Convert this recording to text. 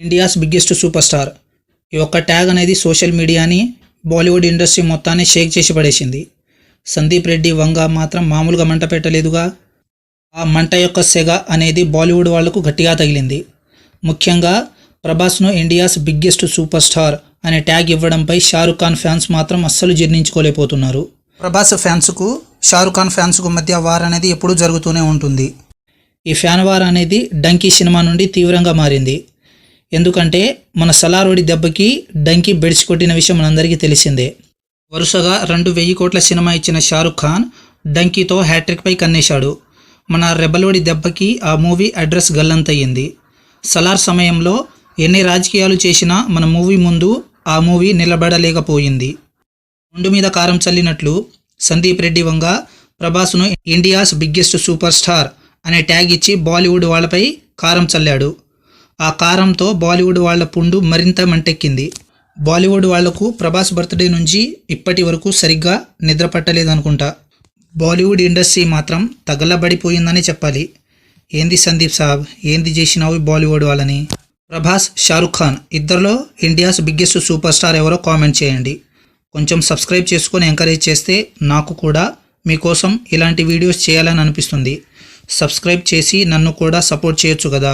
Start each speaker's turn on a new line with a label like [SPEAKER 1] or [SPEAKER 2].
[SPEAKER 1] India's biggest super star. ఈ ఒక్క tag అనేది సోషల్ మీడియాని, బాలీవుడ్ ఇండస్ట్రీ మొత్తాన్ని షేక్ చేసి పడేసింది. సందీప్ రెడ్డి వంగ మాత్రం మామూలుగా మంట పెట్టలేదుగా. ఆ మంట యొక్క సెగ అనేది బాలీవుడ్ వాళ్లకు గట్టిగా తగిలింది. ముఖ్యంగా ప్రభాస్ను ఇండియాస్ బిగ్గెస్ట్ సూపర్ స్టార్ అనే ట్యాగ్ ఇవ్వడంపై షారుఖ్ ఖాన్ ఫ్యాన్స్ మాత్రం అస్సలు జీర్ణించుకోలేకపోతున్నారు. ప్రభాస్ ఫ్యాన్స్కు షారుఖ్ ఖాన్ ఫ్యాన్స్కు మధ్య వార్ అనేది ఎప్పుడూ జరుగుతూనే ఉంటుంది. ఈ ఫ్యాన్ వార్ అనేది డంకీ సినిమా నుండి తీవ్రంగా మారింది. ఎందుకంటే మన సలారోడి దెబ్బకి డంకీ బెడిసి కొట్టిన విషయం మనందరికీ తెలిసిందే. వరుసగా 2,000 కోట్ల సినిమా ఇచ్చిన షారుఖ్ ఖాన్ డంకీతో హ్యాట్రిక్పై కన్నేశాడు. మన రెబలోడి దెబ్బకి ఆ మూవీ అడ్రస్ గల్లంతయ్యింది. సలార్ సమయంలో ఎన్ని రాజకీయాలు చేసినా మన మూవీ ముందు ఆ మూవీ నిలబడలేకపోయింది. ముందు మీద కారం చల్లినట్లు Sandeep Reddy Vanga ప్రభాస్ను India's biggest super star అనే ట్యాగ్ ఇచ్చి బాలీవుడ్ వాళ్ళపై కారం చల్లాడు. ఆ కారంతో బాలీవుడ్ వాళ్ళ పుండు మరింత మంటెక్కింది. బాలీవుడ్ వాళ్లకు ప్రభాస్ బర్త్డే నుంచి ఇప్పటి వరకు సరిగ్గా నిద్ర పట్టలేదనుకుంటా. బాలీవుడ్ ఇండస్ట్రీ మాత్రం తగలబడిపోయిందని చెప్పాలి. ఏంది సందీప్ సాబ్, ఏంది చేసినావు బాలీవుడ్ వాళ్ళని? ప్రభాస్, షారుఖ్ ఖాన్ ఇద్దరిలో ఇండియాస్ బిగ్గెస్ట్ సూపర్ స్టార్ ఎవరో కామెంట్ చేయండి. కొంచెం సబ్స్క్రైబ్ చేసుకొని ఎంకరేజ్ చేస్తే నాకు కూడా మీకోసం ఇలాంటి వీడియోస్ చేయాలని అనిపిస్తుంది. సబ్స్క్రైబ్ చేసి నన్ను కూడా సపోర్ట్ చేయొచ్చు కదా.